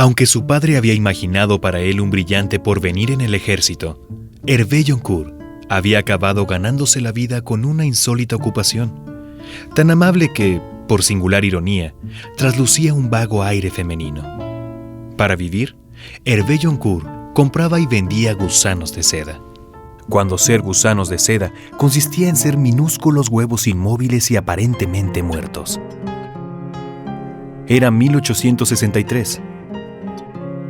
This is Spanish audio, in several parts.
Aunque su padre había imaginado para él un brillante porvenir en el ejército, Hervé Joncourt había acabado ganándose la vida con una insólita ocupación, tan amable que, por singular ironía, traslucía un vago aire femenino. Para vivir, Hervé Joncourt compraba y vendía gusanos de seda. Cuando ser gusanos de seda consistía en ser minúsculos huevos inmóviles y aparentemente muertos. Era 1863.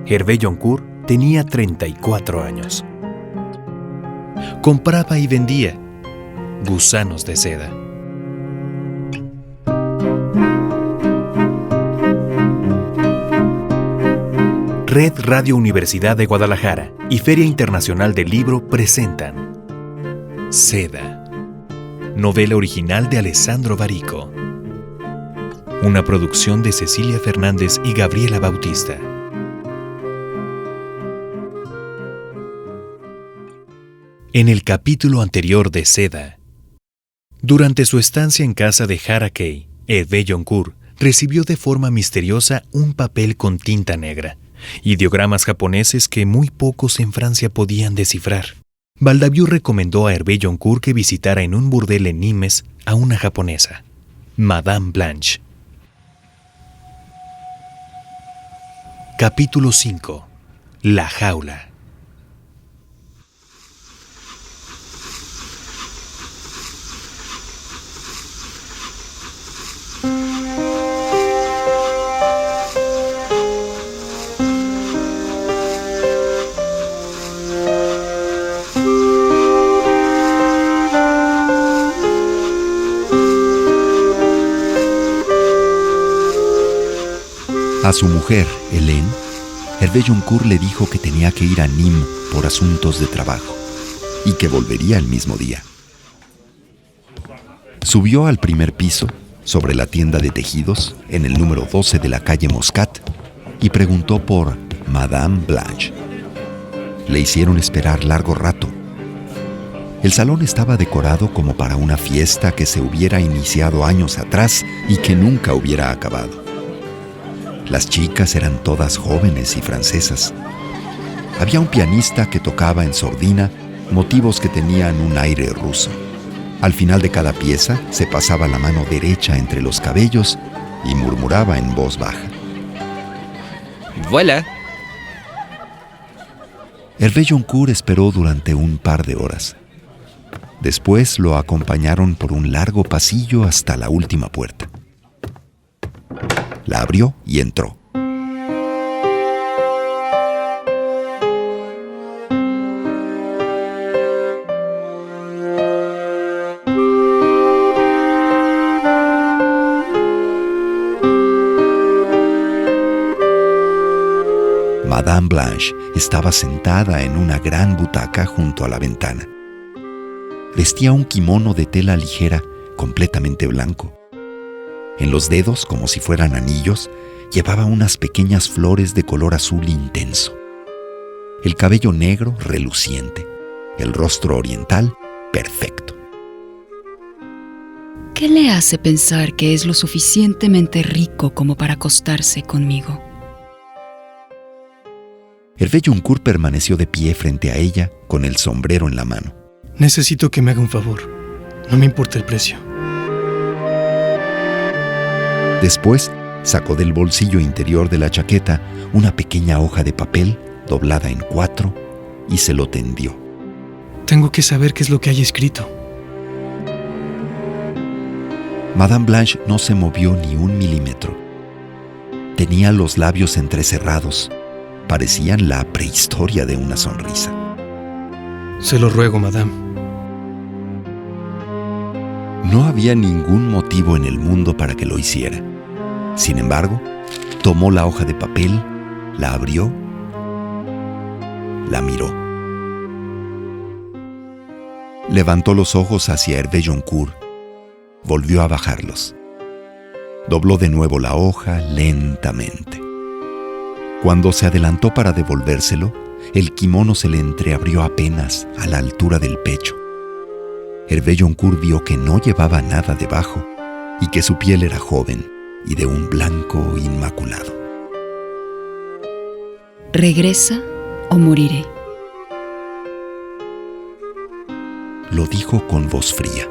Hervé Joncourt tenía 34 años. Compraba y vendía gusanos de seda. Red Radio Universidad de Guadalajara y Feria Internacional del Libro presentan Seda, novela original de Alessandro Barico. Una producción de Cecilia Fernández y Gabriela Bautista. En el capítulo anterior de Seda, durante su estancia en casa de Harakei, Hervé Joncourt recibió de forma misteriosa un papel con tinta negra, ideogramas japoneses que muy pocos en Francia podían descifrar. Baldaviou recomendó a Hervé Joncourt que visitara en un burdel en Nimes a una japonesa, Madame Blanche. Capítulo 5. La jaula. A su mujer, Hélène, Hervé Joncourt le dijo que tenía que ir a Nîmes por asuntos de trabajo y que volvería el mismo día. Subió al primer piso, sobre la tienda de tejidos, en el número 12 de la calle Moscat, y preguntó por Madame Blanche. Le hicieron esperar largo rato. El salón estaba decorado como para una fiesta que se hubiera iniciado años atrás y que nunca hubiera acabado. Las chicas eran todas jóvenes y francesas. Había un pianista que tocaba en sordina motivos que tenían un aire ruso. Al final de cada pieza se pasaba la mano derecha entre los cabellos y murmuraba en voz baja. ¡Voilà! Hervé Joncourt esperó durante un par de horas. Después lo acompañaron por un largo pasillo hasta la última puerta. La abrió y entró. Madame Blanche estaba sentada en una gran butaca junto a la ventana. Vestía un kimono de tela ligera, completamente blanco. En los dedos, como si fueran anillos, llevaba unas pequeñas flores de color azul intenso. El cabello negro, reluciente. El rostro oriental, perfecto. ¿Qué le hace pensar que es lo suficientemente rico como para acostarse conmigo? Hervé Joncourt permaneció de pie frente a ella, con el sombrero en la mano. Necesito que me haga un favor. No me importa el precio. Después, sacó del bolsillo interior de la chaqueta una pequeña hoja de papel doblada en 4 y se lo tendió. Tengo que saber qué es lo que hay escrito. Madame Blanche no se movió ni un milímetro. Tenía los labios entrecerrados. Parecían la prehistoria de una sonrisa. Se lo ruego, madame. No había ningún motivo en el mundo para que lo hiciera. Sin embargo, tomó la hoja de papel, la abrió, la miró. Levantó los ojos hacia Hervé Joncourt. Volvió a bajarlos. Dobló de nuevo la hoja lentamente. Cuando se adelantó para devolvérselo, el kimono se le entreabrió apenas a la altura del pecho. Hervé Joncourt vio que no llevaba nada debajo y que su piel era joven y de un blanco inmaculado. ¿Regresa o moriré? Lo dijo con voz fría,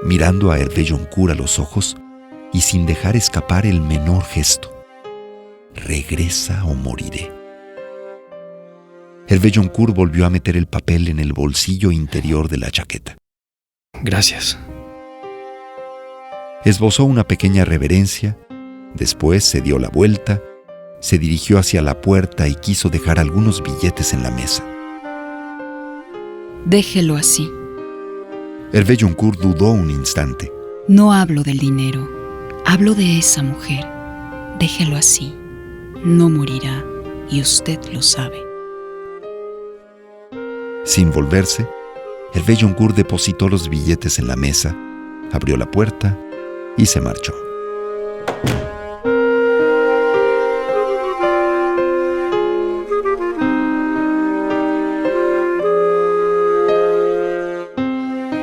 mirando a Hervé Joncourt a los ojos y sin dejar escapar el menor gesto. ¿Regresa o moriré? Hervé Joncourt volvió a meter el papel en el bolsillo interior de la chaqueta. Gracias. Esbozó una pequeña reverencia, después se dio la vuelta, se dirigió hacia la puerta y quiso dejar algunos billetes en la mesa. Déjelo así. Hervé Joncourt dudó un instante. No hablo del dinero, hablo de esa mujer. Déjelo así. No morirá y usted lo sabe. Sin volverse, Hervé Joncourt depositó los billetes en la mesa, abrió la puerta y se marchó.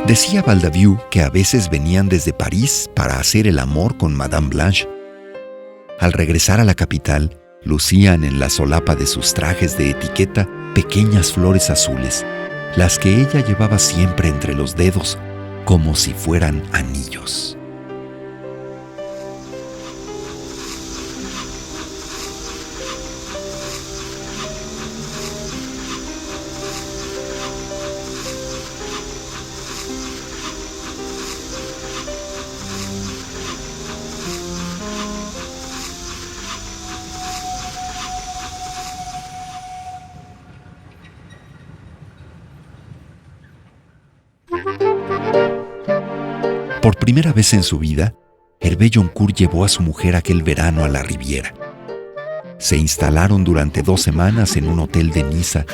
Decía Valdaviou que a veces venían desde París para hacer el amor con Madame Blanche. Al regresar a la capital, lucían en la solapa de sus trajes de etiqueta pequeñas flores azules, las que ella llevaba siempre entre los dedos, como si fueran anillos. Por primera vez en su vida, Hervé Joncourt llevó a su mujer aquel verano a la Riviera. Se instalaron durante 2 semanas en un hotel de Niza,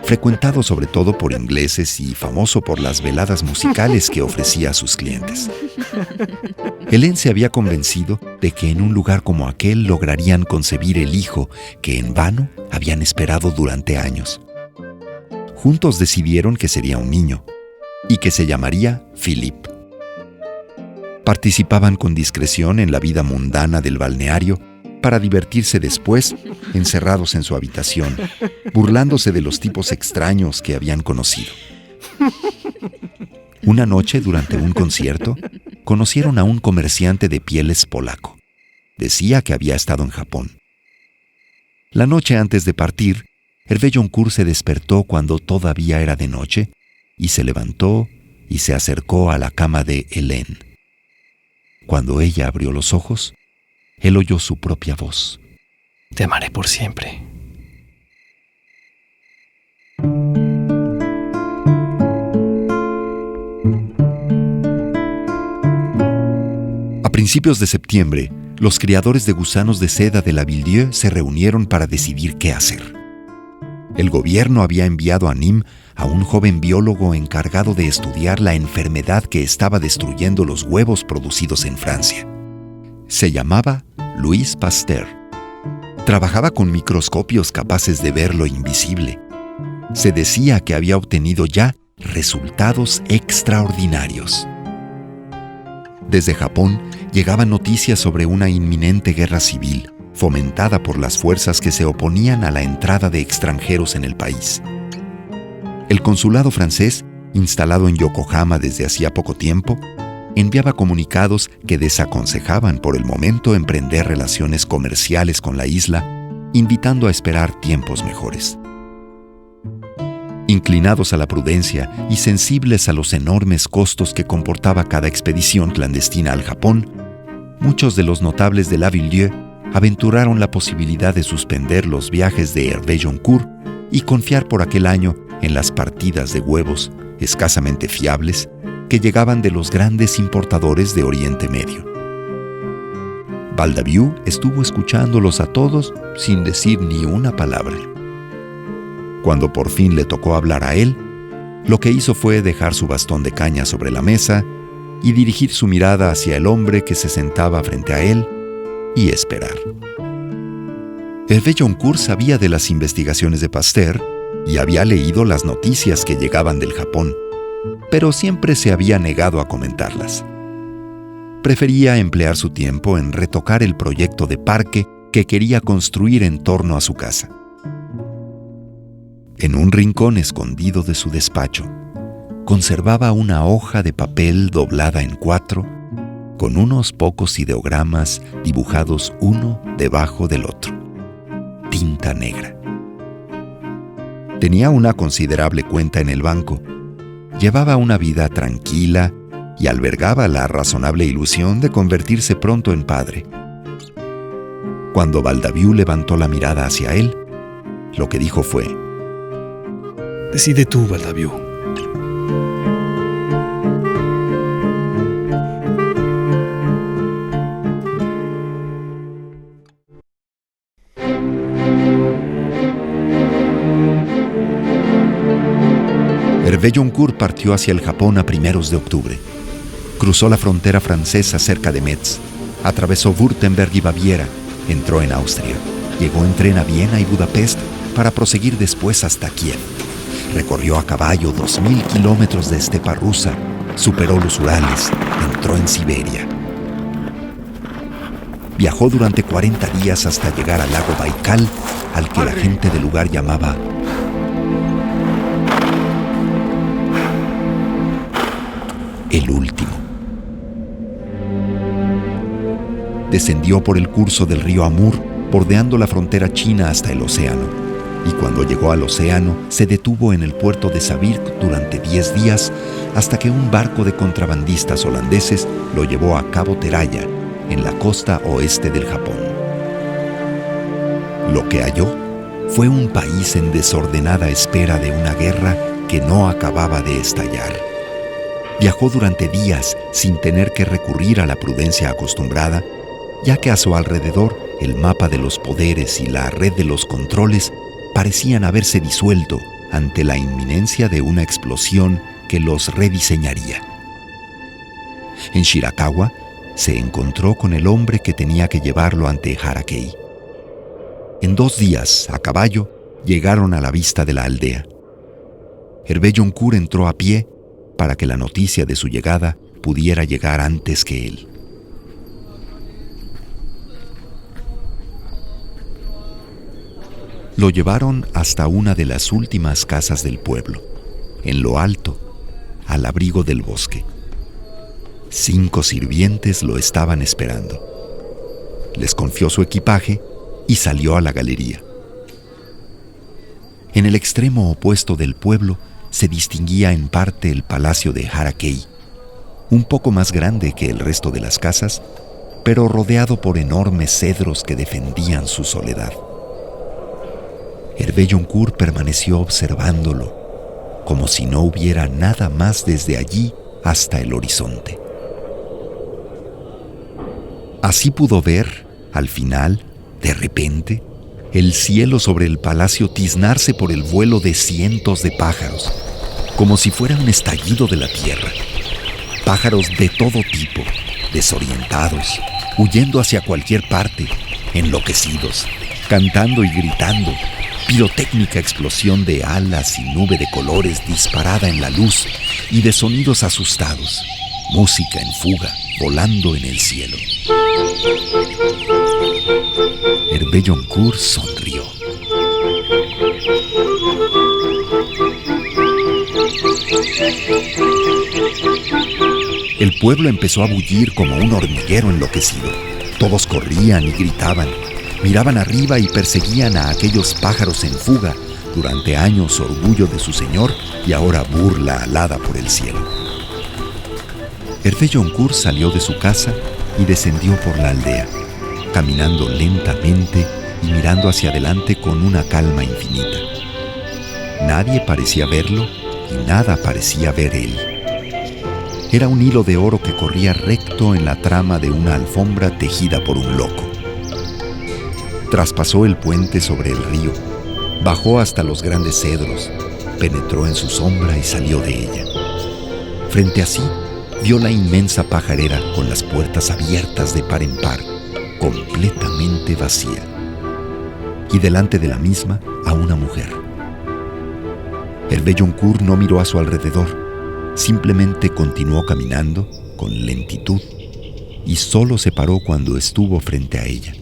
frecuentado sobre todo por ingleses y famoso por las veladas musicales que ofrecía a sus clientes. Hélène se había convencido de que en un lugar como aquel lograrían concebir el hijo que en vano habían esperado durante años. Juntos decidieron que sería un niño y que se llamaría Philippe. Participaban con discreción en la vida mundana del balneario para divertirse después, encerrados en su habitación, burlándose de los tipos extraños que habían conocido. Una noche, durante un concierto, conocieron a un comerciante de pieles polaco. Decía que había estado en Japón. La noche antes de partir, Hervé Joncourt se despertó cuando todavía era de noche y se levantó y se acercó a la cama de Hélène. Cuando ella abrió los ojos, él oyó su propia voz. Te amaré por siempre. A principios de septiembre, los criadores de gusanos de seda de la Ville-Dieu se reunieron para decidir qué hacer. El gobierno había enviado a Nîmes a un joven biólogo encargado de estudiar la enfermedad que estaba destruyendo los huevos producidos en Francia. Se llamaba Louis Pasteur. Trabajaba con microscopios capaces de ver lo invisible. Se decía que había obtenido ya resultados extraordinarios. Desde Japón llegaban noticias sobre una inminente guerra civil, fomentada por las fuerzas que se oponían a la entrada de extranjeros en el país. El consulado francés, instalado en Yokohama desde hacía poco tiempo, enviaba comunicados que desaconsejaban por el momento emprender relaciones comerciales con la isla, invitando a esperar tiempos mejores. Inclinados a la prudencia y sensibles a los enormes costos que comportaba cada expedición clandestina al Japón, muchos de los notables de la Ville-Dieu aventuraron la posibilidad de suspender los viajes de Hervé Joncourt y confiar por aquel año en las partidas de huevos, escasamente fiables, que llegaban de los grandes importadores de Oriente Medio. Valdaviou estuvo escuchándolos a todos sin decir ni una palabra. Cuando por fin le tocó hablar a él, lo que hizo fue dejar su bastón de caña sobre la mesa y dirigir su mirada hacia el hombre que se sentaba frente a él y esperar. Hervé Joncourt sabía de las investigaciones de Pasteur y había leído las noticias que llegaban del Japón, pero siempre se había negado a comentarlas. Prefería emplear su tiempo en retocar el proyecto de parque que quería construir en torno a su casa. En un rincón escondido de su despacho, conservaba una hoja de papel doblada en 4, con unos pocos ideogramas dibujados uno debajo del otro. Tinta negra. Tenía una considerable cuenta en el banco. Llevaba una vida tranquila y albergaba la razonable ilusión de convertirse pronto en padre. Cuando Baldaviu levantó la mirada hacia él, lo que dijo fue: Decide tú, Baldaviu. Hervé Joncourt partió hacia el Japón a primeros de octubre. Cruzó la frontera francesa cerca de Metz, atravesó Württemberg y Baviera, entró en Austria, llegó en tren a Viena y Budapest para proseguir después hasta Kiev. Recorrió a caballo 2000 kilómetros de estepa rusa, superó los Urales, entró en Siberia. Viajó durante 40 días hasta llegar al lago Baikal, al que la gente del lugar llamaba el último. Descendió por el curso del río Amur, bordeando la frontera china hasta el océano, y cuando llegó al océano se detuvo en el puerto de Sabirk durante 10 días hasta que un barco de contrabandistas holandeses lo llevó a Cabo Teraya, en la costa oeste del Japón. Lo que halló fue un país en desordenada espera de una guerra que no acababa de estallar. Viajó durante días sin tener que recurrir a la prudencia acostumbrada, ya que a su alrededor el mapa de los poderes y la red de los controles parecían haberse disuelto ante la inminencia de una explosión que los rediseñaría. En Shirakawa se encontró con el hombre que tenía que llevarlo ante Harakei. En 2 días, a caballo, llegaron a la vista de la aldea. Hervé Joncourt entró a pie para que la noticia de su llegada pudiera llegar antes que él. Lo llevaron hasta una de las últimas casas del pueblo, en lo alto, al abrigo del bosque. 5 sirvientes lo estaban esperando. Les confió su equipaje y salió a la galería. En el extremo opuesto del pueblo se distinguía en parte el palacio de Harakei, un poco más grande que el resto de las casas, pero rodeado por enormes cedros que defendían su soledad. Hervé Joncourt permaneció observándolo, como si no hubiera nada más desde allí hasta el horizonte. Así pudo ver, al final, de repente, el cielo sobre el palacio tiznarse por el vuelo de cientos de pájaros, como si fuera un estallido de la tierra. Pájaros de todo tipo, desorientados, huyendo hacia cualquier parte, enloquecidos, cantando y gritando, pirotécnica explosión de alas y nube de colores disparada en la luz y de sonidos asustados, música en fuga, volando en el cielo. Hervé Joncourt sonrió. El pueblo empezó a bullir como un hormiguero enloquecido. Todos corrían y gritaban, miraban arriba y perseguían a aquellos pájaros en fuga, durante años orgullo de su señor y ahora burla alada por el cielo. Hervé Joncourt salió de su casa y descendió por la aldea, caminando lentamente y mirando hacia adelante con una calma infinita. Nadie parecía verlo y nada parecía ver él. Era un hilo de oro que corría recto en la trama de una alfombra tejida por un loco. Traspasó el puente sobre el río, bajó hasta los grandes cedros, penetró en su sombra y salió de ella. Frente a sí, vio la inmensa pajarera con las puertas abiertas de par en par, completamente vacía. Y delante de la misma, a una mujer. Hervé Joncourt no miró a su alrededor, simplemente continuó caminando con lentitud y solo se paró cuando estuvo frente a ella.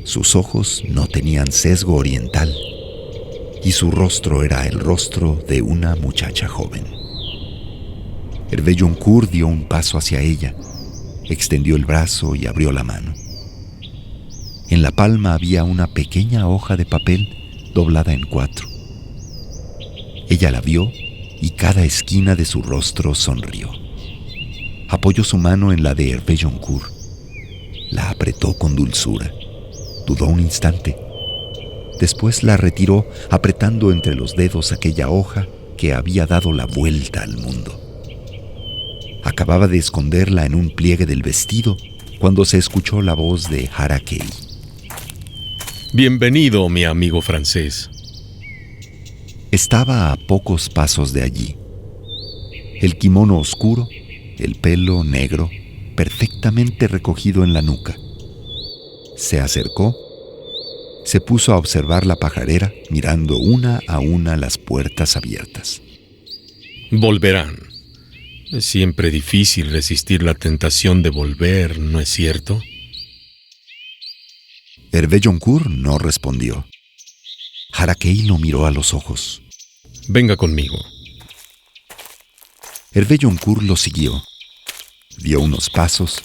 Sus ojos no tenían sesgo oriental y su rostro era el rostro de una muchacha joven. Hervé Joncourt dio un paso hacia ella, extendió el brazo y abrió la mano. En la palma había una pequeña hoja de papel doblada en 4. Ella la vio y cada esquina de su rostro sonrió. Apoyó su mano en la de Hervé Joncourt. La apretó con dulzura. Dudó un instante. Después la retiró apretando entre los dedos aquella hoja que había dado la vuelta al mundo. Acababa de esconderla en un pliegue del vestido cuando se escuchó la voz de Harakei. Bienvenido, mi amigo francés. Estaba a pocos pasos de allí. El kimono oscuro, el pelo negro, perfectamente recogido en la nuca. Se acercó, se puso a observar la pajarera, mirando una a una las puertas abiertas. Volverán. Es siempre difícil resistir la tentación de volver, ¿no es cierto? Hervé Joncourt no respondió. Harakei lo miró a los ojos. Venga conmigo. Hervé Joncourt lo siguió. Dio unos pasos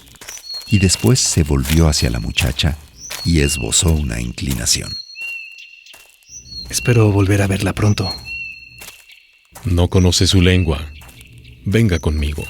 y después se volvió hacia la muchacha y esbozó una inclinación. Espero volver a verla pronto. No conoce su lengua. Venga conmigo.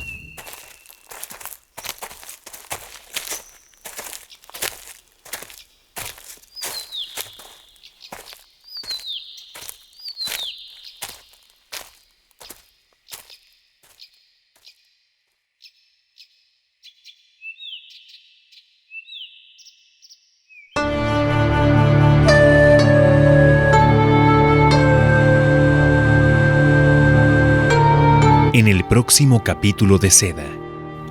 En el próximo capítulo de Seda.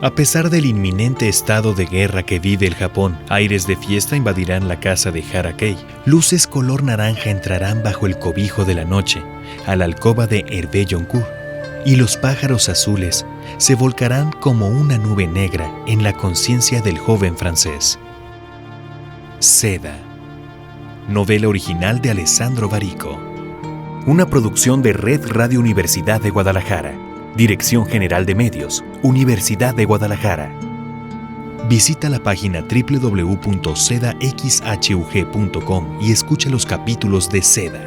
A pesar del inminente estado de guerra que vive el Japón, aires de fiesta invadirán la casa de Harakei. Luces color naranja entrarán bajo el cobijo de la noche, a la alcoba de Hervé Joncourt, y los pájaros azules se volcarán como una nube negra en la conciencia del joven francés. Seda. Novela original de Alessandro Barico. Una producción de Red Radio Universidad de Guadalajara. Dirección General de Medios, Universidad de Guadalajara. Visita la página www.sedaxhug.com y escucha los capítulos de Seda.